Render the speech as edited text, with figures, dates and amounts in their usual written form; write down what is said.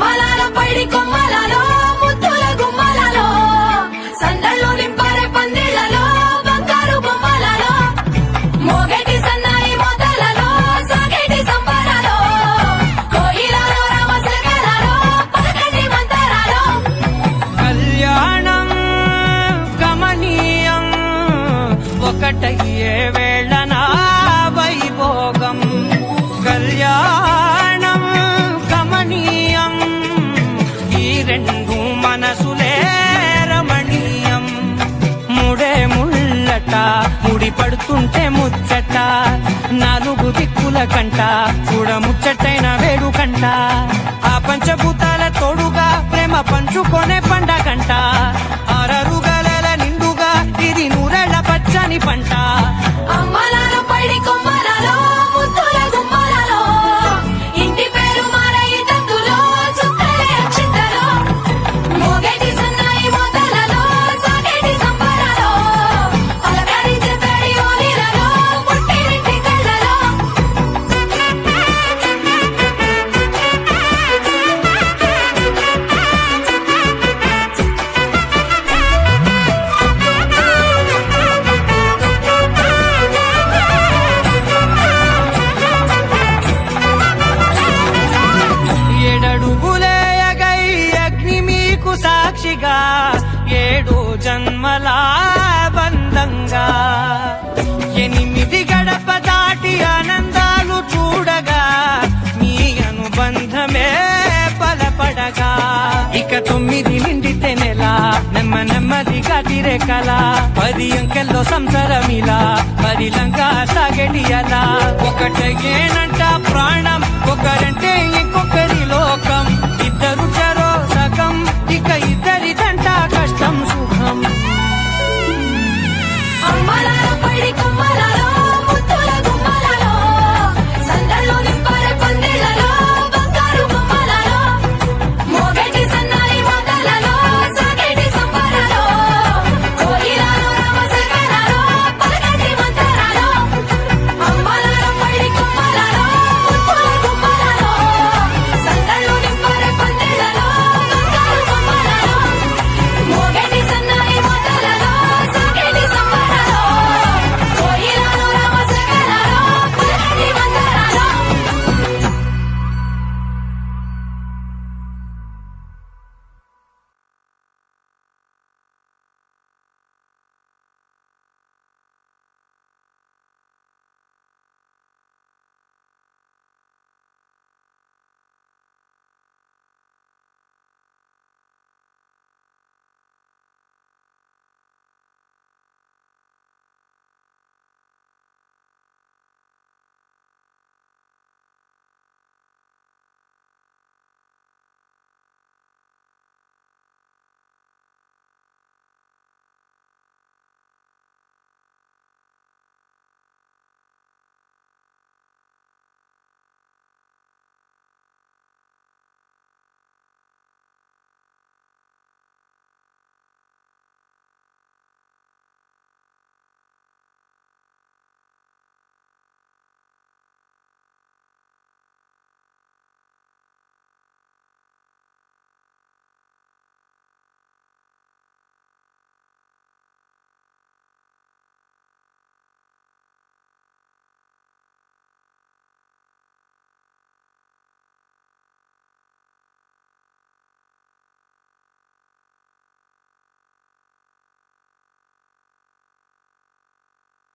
అమ్మలాల పైడి కొమ్మలలో ముద్దుల గుమ్మలలో సందళ్ళు నింపరే పందిళ్లలో బంగారు బొమ్మలలో మోగేటి సన్నాయి మోతలలో సాగేటి సంబరాలో కోయిలలో రామశకరాలో పలకటి మంతరాలో కళ్యాణం గమనీయం ఒకటయ్యే వేళ నా వైభోగం కళ్యాణం గమనీయం ఈ రెండు మనసులే రమణీయం ముడే ముళ్ళట ముడి పడుతుంటే ముచ్చట నాలుగు దిక్కుల కంట చూడ ముచ్చటైన వేడుకంట ఆ పంచభూతాల తోడుగా ప్రేమ పంచుకొనే పండగంట ఆరరుగల నిండుగా ఇది నూరెళ్ళ పచ్చని పంట అమ్మలాల పైడి కొమ్మలలో ముద్దుల గుమ్మలలో ఇంటి పేరు మారయి తందులో చుక్కలే అక్షింతలో మోగేటి సన్నాయి మోతలలో సాగేటి సంబరాలో పలకరించే తడి ఓలిలలో పుట్టినింటి కళ్ళలో ఏడడుగులేయగై అగ్ని మీకు సాక్షిగా ఏడు జన్మల బంధంగా ఎనిమిది గడప దాటి ఆనందాలు చూడగా మీ అనుబంధమే బలపడగా ఇక 9 నిండితే నెల నెమ్మదిగా తిరే కల 10 అంకెల్లో సంసారమిలా పరిలంగా సాగడి అలా ఒకటేనంట ప్రాణం